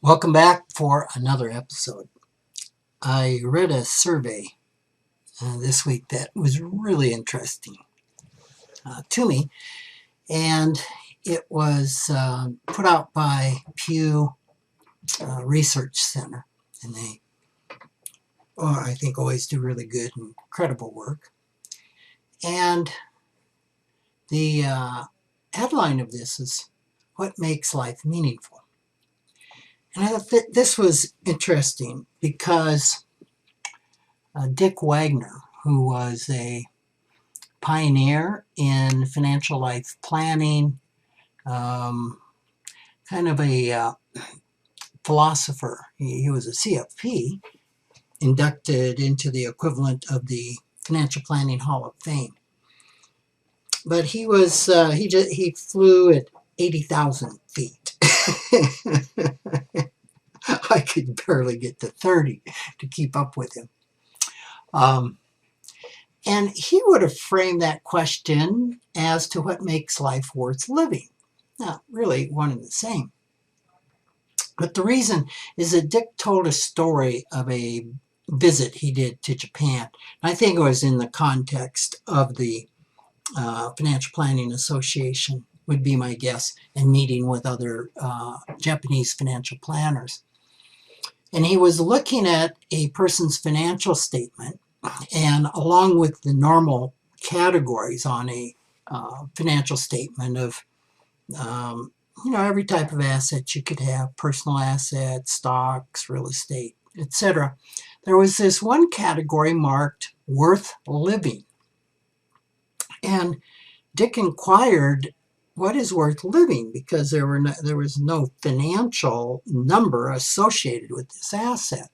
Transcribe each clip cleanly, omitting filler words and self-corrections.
Welcome back for another episode. I read a survey this week that was really interesting to me, and it was put out by Pew Research Center, and they, I think, always do really good and credible work. And the headline of this is, "What Makes Life Meaningful?" And I thought this was interesting because Dick Wagner, who was a pioneer in financial life planning, kind of a philosopher. He was a CFP, inducted into the equivalent of the Financial Planning Hall of Fame. But he was he flew at 80,000 feet. I could barely get to 30 to keep up with him. And he would have framed that question as to what makes life worth living. Now, really one and the same. But the reason is that Dick told a story of a visit he did to Japan. I think it was in the context of the Financial Planning Association, would be my guess, and meeting with other Japanese financial planners. And he was looking at a person's financial statement, and along with the normal categories on a financial statement of, every type of asset you could have, personal assets, stocks, real estate, etc. There was this one category marked worth living. And Dick inquired, what is worth living? Because there was no financial number associated with this asset.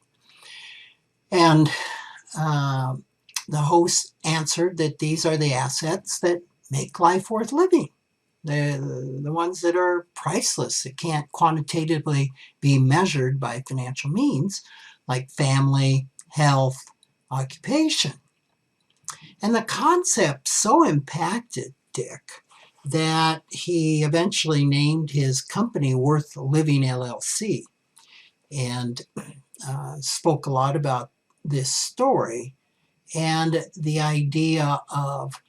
And the host answered that these are the assets that make life worth living. The ones that are priceless, that can't quantitatively be measured by financial means, like family, health, occupation. And the concept so impacted Dick that he eventually named his company Worth Living LLC, and spoke a lot about this story and the idea of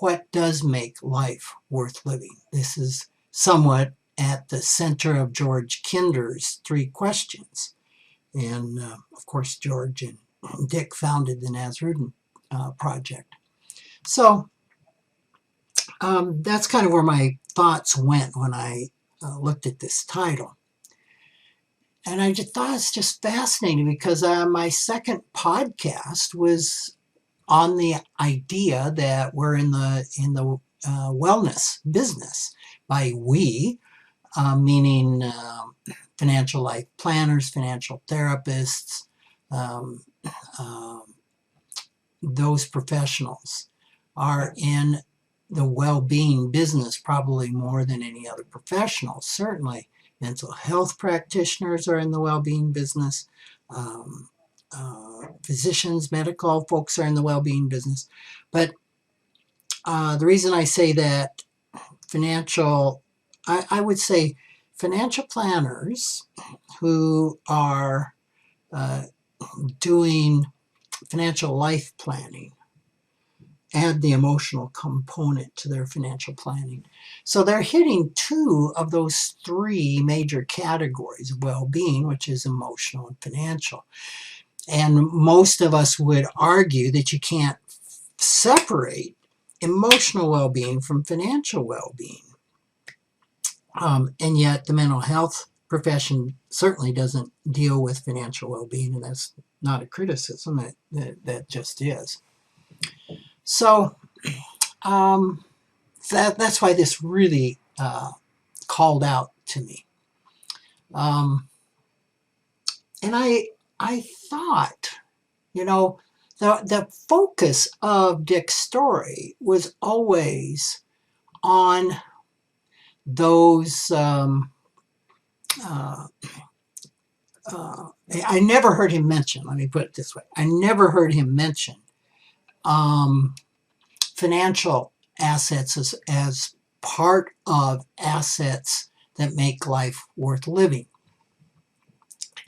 what does make life worth living. This is somewhat at the center of George Kinder's 3 questions. And of course, George and Dick founded the Nasrudin Project. So that's kind of where my thoughts went when I looked at this title. And I just thought it's just fascinating because my second podcast was on the idea that we're in the wellness business. By we, meaning financial life planners, financial therapists, those professionals are in the well-being business probably more than any other professional. Certainly mental health practitioners are in the well-being business. Physicians, medical folks are in the well-being business. But the reason I say that I would say financial planners who are doing financial life planning add the emotional component to their financial planning. So they're hitting 2 of those 3 major categories of well-being, which is emotional and financial. And most of us would argue that you can't separate emotional well-being from financial well-being. And yet the mental health profession certainly doesn't deal with financial well-being, and that's not a criticism, that just is. So that's why this really called out to me. And I thought, the focus of Dick's story was always on those. I never heard him mention, let me put it this way, I never heard him mention financial assets as part of assets that make life worth living.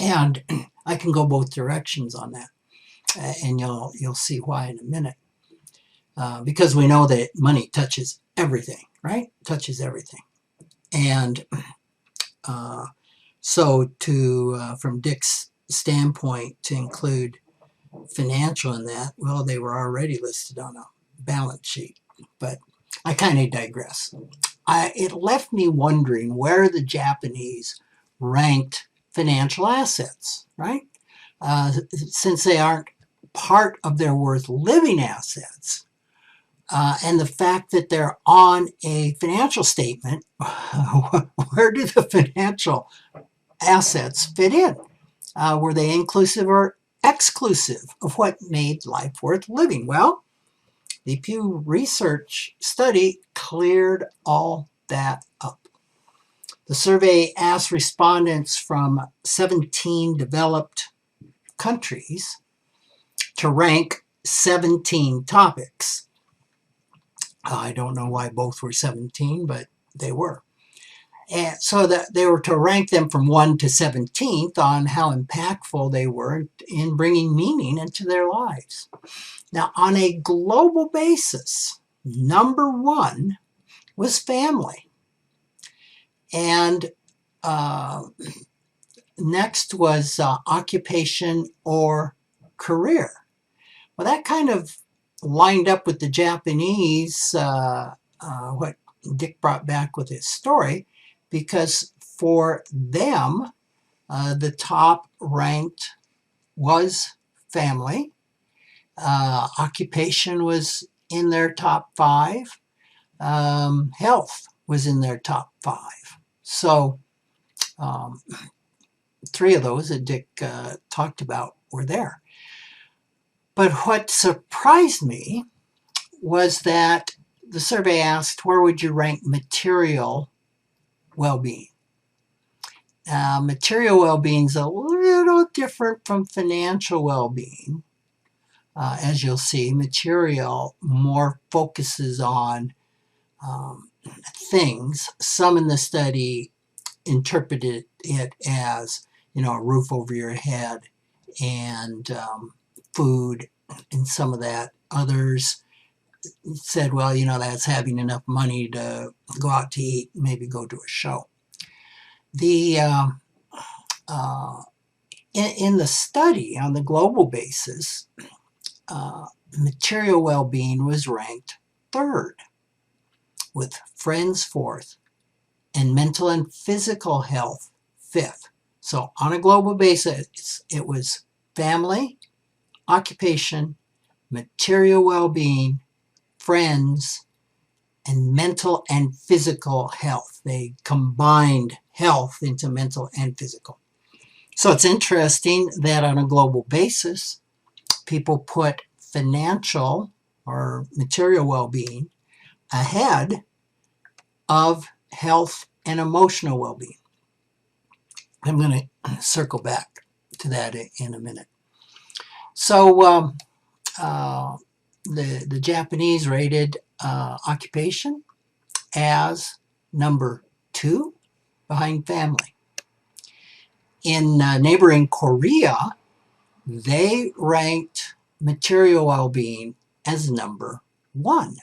And I can go both directions on that, and you'll see why in a minute. Because we know that money touches everything, right? Touches everything. And so from Dick's standpoint, to include financial in that, well, they were already listed on a balance sheet. But I kind of digress. It left me wondering where the Japanese ranked financial assets, right? Since they aren't part of their worth living assets, and the fact that they're on a financial statement, where do the financial assets fit in? Were they inclusive or exclusive of what made life worth living? Well, the Pew Research study cleared all that up. The survey asked respondents from 17 developed countries to rank 17 topics. I don't know why both were 17, but they were. And so that they were to rank them from 1 to 17th on how impactful they were in bringing meaning into their lives. Now, on a global basis, number 1 was family. And next was occupation or career. Well, that kind of lined up with the Japanese, what Dick brought back with his story, because for them, the top ranked was family. Occupation was in their top 5. Health was in their top 5. So 3 of those that Dick talked about were there. But what surprised me was that the survey asked, where would you rank material well-being? Material well-being is a little different from financial well-being. As you'll see, material more focuses on things. Some in the study interpreted it as, a roof over your head and food and some of that. Others said, well, that's having enough money to go out to eat, maybe go to a show. In the study on the global basis, material well-being was ranked 3rd, with friends 4th, and mental and physical health 5th. So on a global basis, it was family, occupation, material well-being, friends, and mental and physical health. They combined health into mental and physical. So it's interesting that on a global basis, people put financial or material well-being ahead of health and emotional well-being. I'm going to circle back to that in a minute. So the Japanese rated occupation as number 2 behind family. In neighboring Korea, they ranked material well-being as number 1.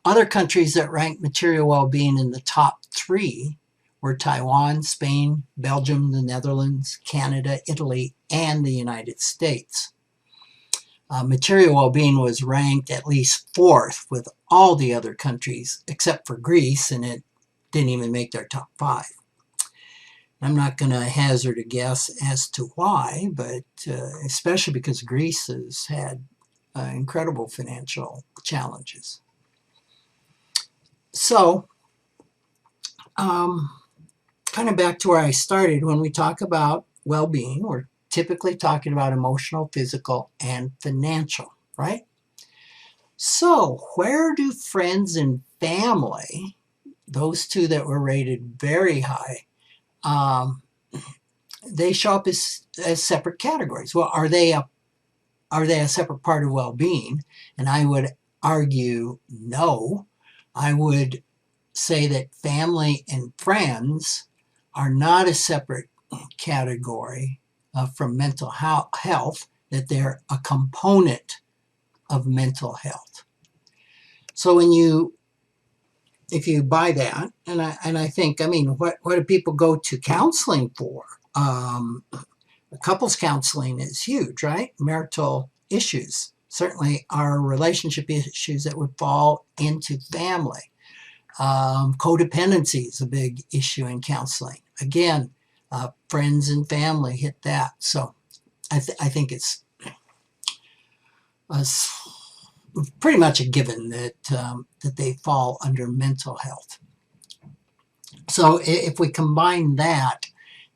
Other countries that ranked material well-being in the top 3 were Taiwan, Spain, Belgium, the Netherlands, Canada, Italy, and the United States. Material well-being was ranked at least 4th with all the other countries except for Greece, and it didn't even make their top 5. I'm not going to hazard a guess as to why, but especially because Greece has had incredible financial challenges. So, kind of back to where I started, when we talk about well-being, we're typically talking about emotional, physical, and financial, right? So, where do friends and family, those 2 that were rated very high, they show up as separate categories? Well, are they a separate part of well-being? And I would argue no. I would say that family and friends are not a separate category from mental health, that they're a component of mental health. So if you buy that, and I think, I mean, what do people go to counseling for? Couples counseling is huge, right? Marital issues certainly are relationship issues that would fall into family. Codependency is a big issue in counseling. Again, friends and family hit that. So I think it's pretty much a given that they fall under mental health. So if we combine that,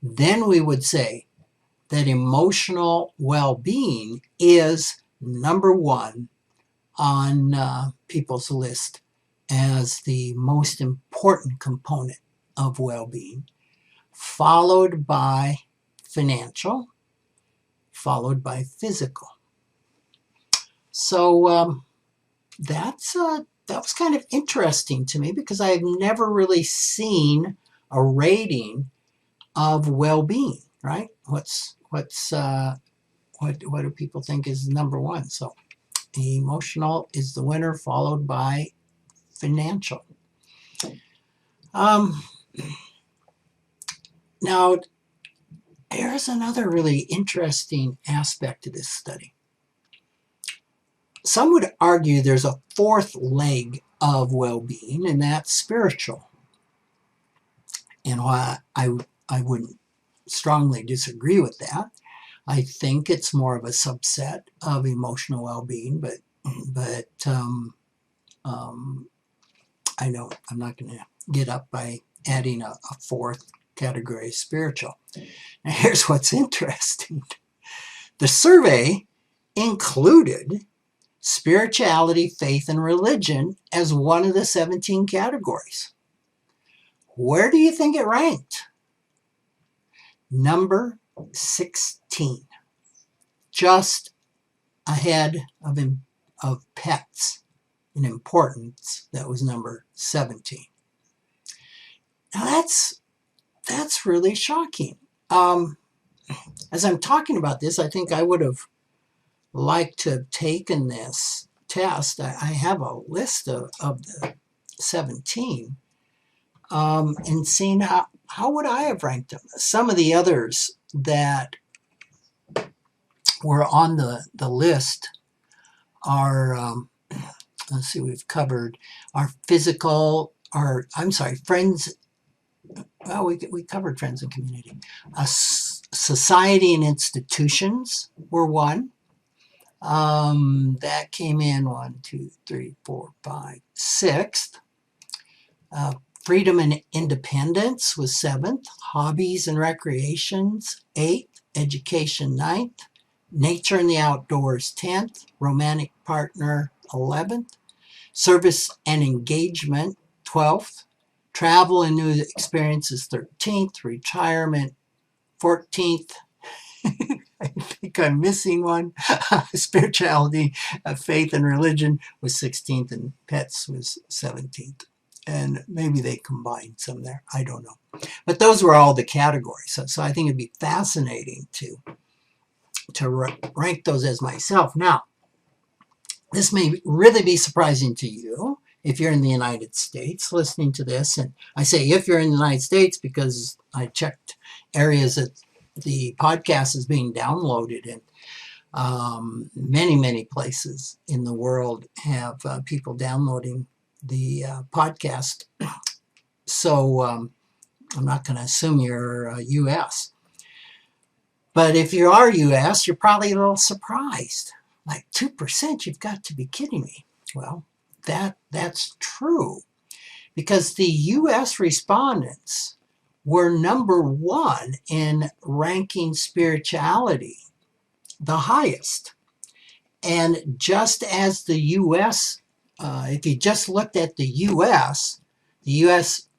then we would say that emotional well-being is number one on people's list as the most important component of well-being, followed by financial, followed by physical. So that was kind of interesting to me, because I've never really seen a rating of well-being, right? What do people think is number one? So emotional is the winner, followed by financial. Now, here's another really interesting aspect to this study. Some would argue there's a fourth leg of well-being, and that's spiritual. And while I wouldn't strongly disagree with that, I think it's more of a subset of emotional well-being, but I know I'm not going to get up by adding a fourth category, spiritual. Now, here's what's interesting. The survey included spirituality, faith, and religion as one of the 17 categories. Where do you think it ranked? Number 16, just ahead of pets in importance. That was number 17. Now that's really shocking. As I'm talking about this, I think I would have liked to have taken this test. I have a list of the 17 and seen how would I have ranked them. Some of the others that were on the list are, let's see, we've covered our physical, friends. Well, we covered friends and community. Society and institutions were one. That came in 1, 2, 3, 4, 5, 6th. Freedom and independence was 7th. Hobbies and recreations, 8th. Education, 9th. Nature and the outdoors, 10th. Romantic partner, 11th. Service and engagement, 12th. Travel and new experiences, 13th. Retirement, 14th. I think I'm missing one. Spirituality, faith, and religion was 16th, and pets was 17th. And maybe they combined some there. I don't know. But those were all the categories. So I think it'd be fascinating to rank those as myself. Now, this may really be surprising to you if you're in the United States listening to this. And I say if you're in the United States because I checked areas that the podcast is being downloaded in. Many places in the world have people downloading the podcast. So I'm not going to assume you're U.S. But if you are U.S., you're probably a little surprised. Like 2%, you've got to be kidding me. Well, that's true, because the U.S. respondents were number one in ranking spirituality the highest. And just as the U.S., if you just looked at the U.S.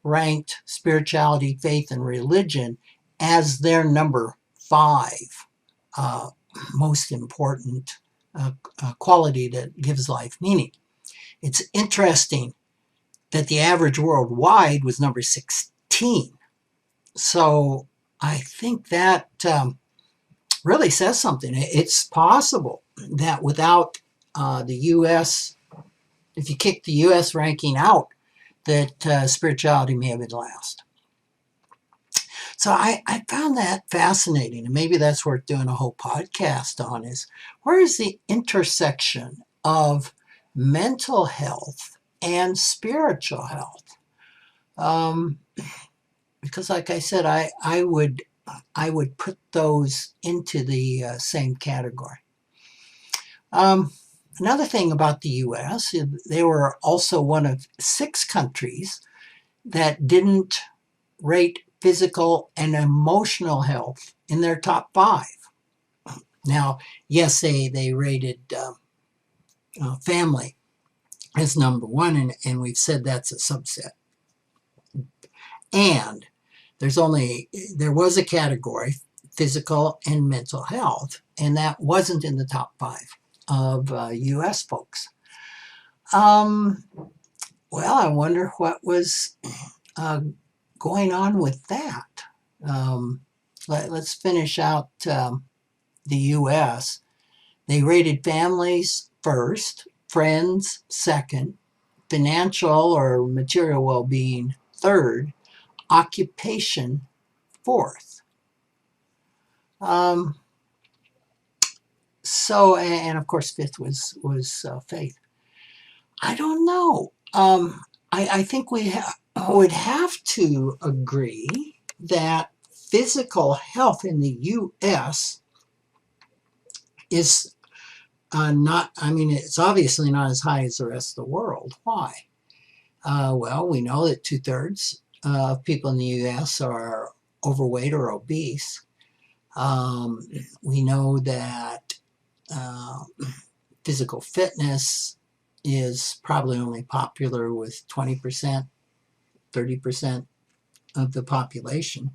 ranked spirituality, faith, and religion as their number 5 most important quality that gives life meaning. It's interesting that the average worldwide was number 16. So I think that really says something. It's possible that without the U.S., if you kick the U.S. ranking out, that spirituality may have been last. So I found that fascinating, and maybe that's worth doing a whole podcast on, is where is the intersection of mental health and spiritual health? Um, because like I said, I would put those into the same category. Another thing about the U.S., they were also one of 6 countries that didn't rate physical and emotional health in their top 5. Now, yes, they rated family as number 1, and we've said that's a subset. And there was a category, physical and mental health, and that wasn't in the top 5 of U.S. folks. Well, I wonder what was going on with that. Let's finish out the U.S. They rated families first, friends second, financial or material well-being third, occupation fourth. So, and of course, fifth was faith. I don't know. I think we would have to agree that physical health in the U.S. is not, I mean, it's obviously not as high as the rest of the world. Why? Well, we know that 2/3 of people in the U.S. are overweight or obese. We know that physical fitness is probably only popular with 20%, 30% of the population.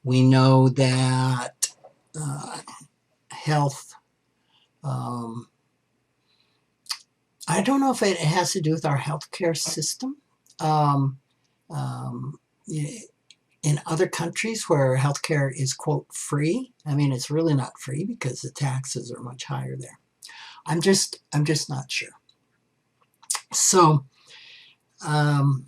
We know that health, I don't know if it has to do with our healthcare system. In other countries where healthcare is, quote, free, I mean, it's really not free because the taxes are much higher there. I'm just not sure. So, and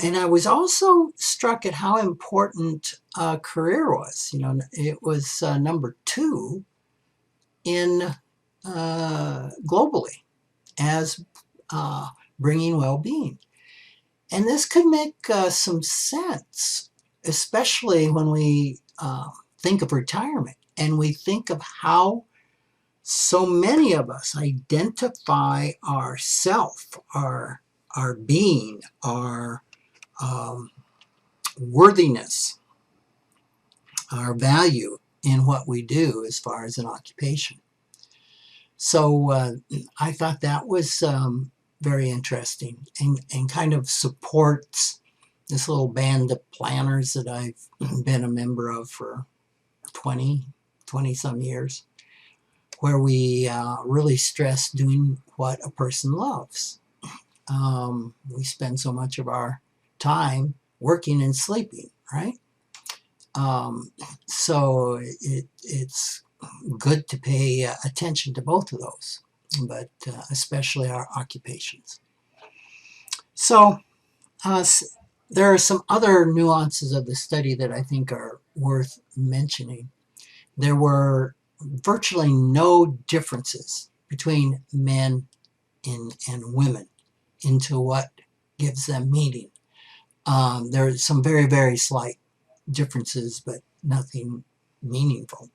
I was also struck at how important career was. You know, it was number 2 in globally as bringing well-being. And this could make some sense, especially when we think of retirement and we think of how so many of us identify our self, our being, our worthiness, our value in what we do as far as an occupation. So I thought that was very interesting and kind of supports this little band of planners that I've been a member of for 20 some years, where we really stress doing what a person loves. We spend so much of our time working and sleeping, right? So it's good to pay attention to both of those, but especially our occupations. So there are some other nuances of the study that I think are worth mentioning. There were virtually no differences between men and women into what gives them meaning. There are some very, very slight differences, but nothing meaningful.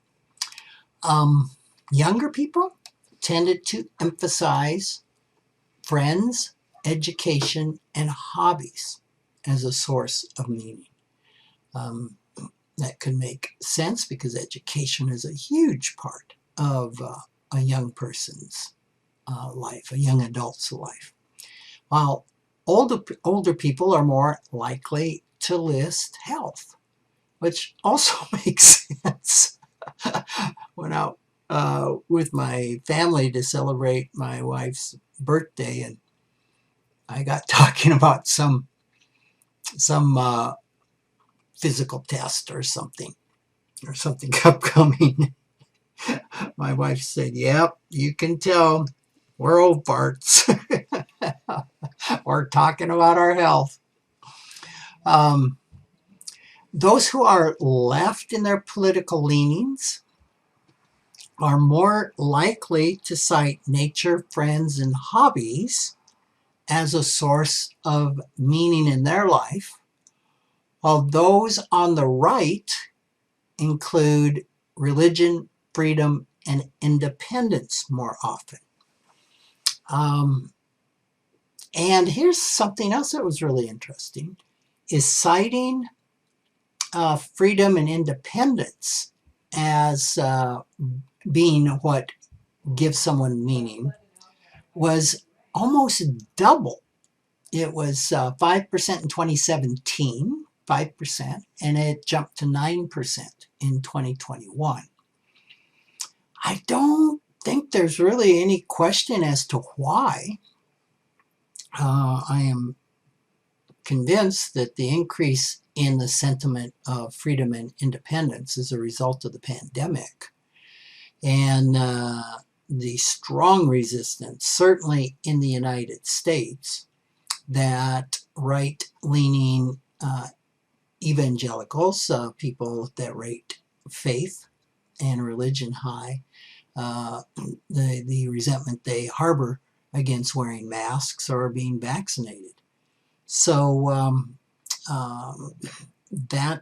Younger people tended to emphasize friends, education, and hobbies as a source of meaning. That could make sense because education is a huge part of a young person's life, a young adult's life. While older people are more likely to list health, which also makes sense. Went out with my family to celebrate my wife's birthday, and I got talking about some some physical test or something kept coming. My wife said, "Yep, you can tell we're old farts." We're talking about our health. Um, those who are left in their political leanings are more likely to cite nature, friends, and hobbies as a source of meaning in their life, while those on the right include religion, freedom, and independence more often. And here's something else that was really interesting, is citing freedom and independence as being what gives someone meaning was almost double. It was 5% in 2017, 5%, and it jumped to 9% in 2021. I don't think there's really any question as to why. I am convinced that the increase in the sentiment of freedom and independence is a result of the pandemic and the strong resistance, certainly in the United States, that right-leaning evangelicals, people that rate faith and religion high, the resentment they harbor against wearing masks or being vaccinated. So that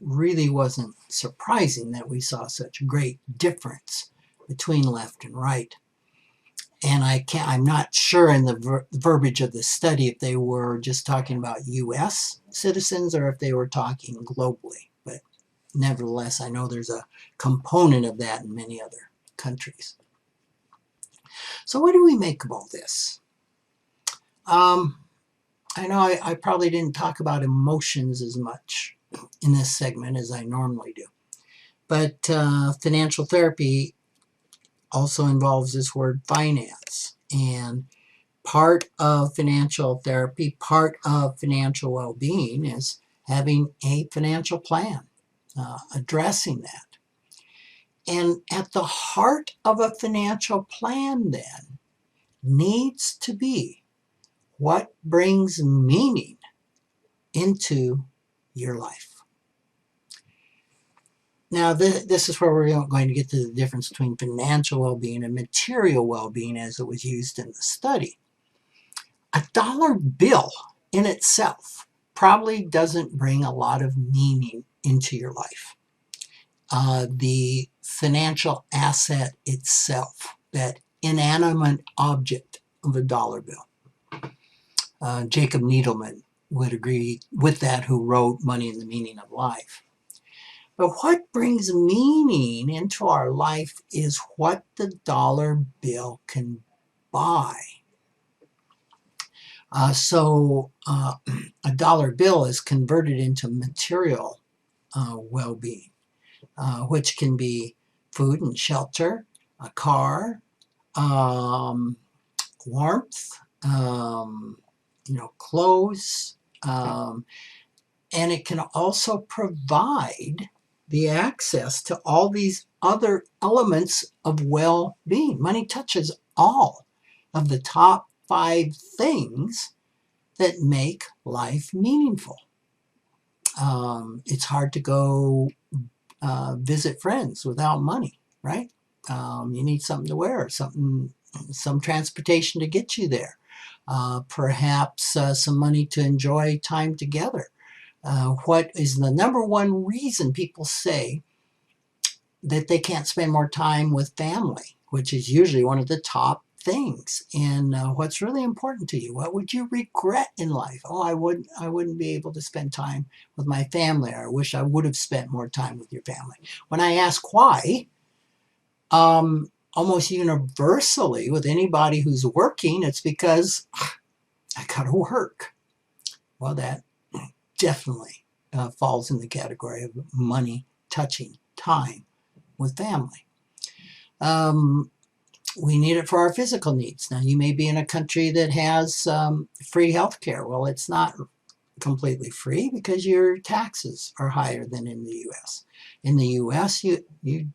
really wasn't surprising that we saw such great difference between left and right. And I'm not sure in the verbiage of the study if they were just talking about U.S. citizens or if they were talking globally. But nevertheless, I know there's a component of that in many other countries. So what do we make of all this? I know I probably didn't talk about emotions as much in this segment as I normally do. But financial therapy also involves this word finance. And part of financial therapy, part of financial well-being is having a financial plan, addressing that. And at the heart of a financial plan then needs to be what brings meaning into your life. Now, this is where we're going to get to the difference between financial well-being and material well-being as it was used in the study. A dollar bill in itself probably doesn't bring a lot of meaning into your life. The financial asset itself, that inanimate object of a dollar bill. Jacob Needleman would agree with that, who wrote Money and the Meaning of Life. But what brings meaning into our life is what the dollar bill can buy. So a dollar bill is converted into material well-being, which can be food and shelter, a car, warmth, clothes, and it can also provide the access to all these other elements of well-being. Money touches all of the top 5 things that make life meaningful. It's hard to go visit friends without money, right? You need something to wear, some transportation to get you there. Perhaps some money to enjoy time together. What is the number one reason people say that they can't spend more time with family, which is usually one of the top things? And what's really important to you? What would you regret in life? Oh, I wouldn't be able to spend time with my family, or I wish I would have spent more time with your family. When I ask why, almost universally with anybody who's working, it's because I gotta work. Well, that definitely falls in the category of money touching time with family. We need it for our physical needs. Now, you may be in a country that has free health care. Well, it's not completely free because your taxes are higher than in the U.S. In the U.S., you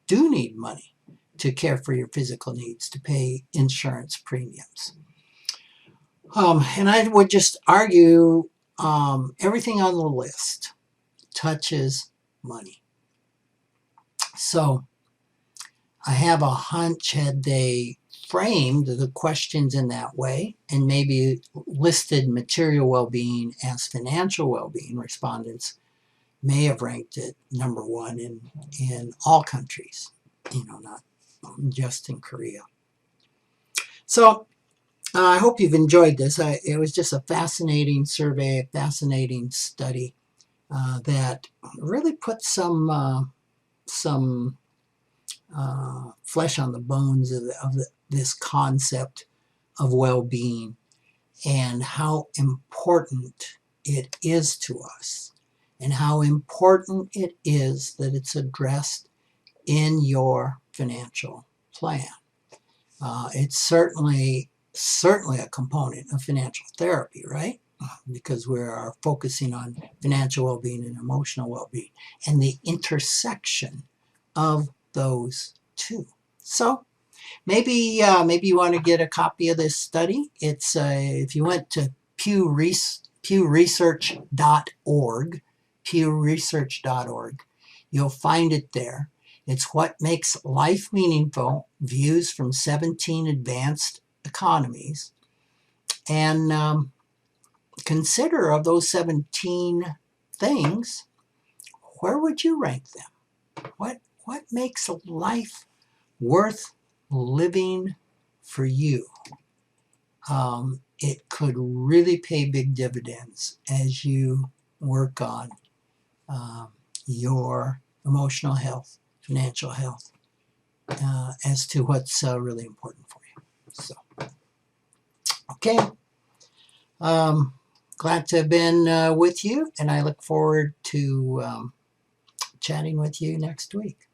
do need money to care for your physical needs, to pay insurance premiums. And I would just argue everything on the list touches money. So I have a hunch, had they framed the questions in that way and maybe listed material well-being as financial well-being, respondents may have ranked it number one in all countries, not just in Korea. So I hope you've enjoyed this. It was just a fascinating survey, a fascinating study that really put some flesh on the bones of this concept of well-being and how important it is to us and how important it is that it's addressed in your financial plan. It's certainly a component of financial therapy, right? Because we are focusing on financial well-being and emotional well-being and the intersection of those two. So maybe you want to get a copy of this study. It's if you went to pewresearch.org, you'll find it there. It's What Makes Life Meaningful, Views from 17 Advanced Economies. And consider, of those 17 things, where would you rank them? What makes life worth living for you? It could really pay big dividends as you work on your emotional health, financial health, as to what's really important for you. So, okay. Glad to have been with you, and I look forward to chatting with you next week.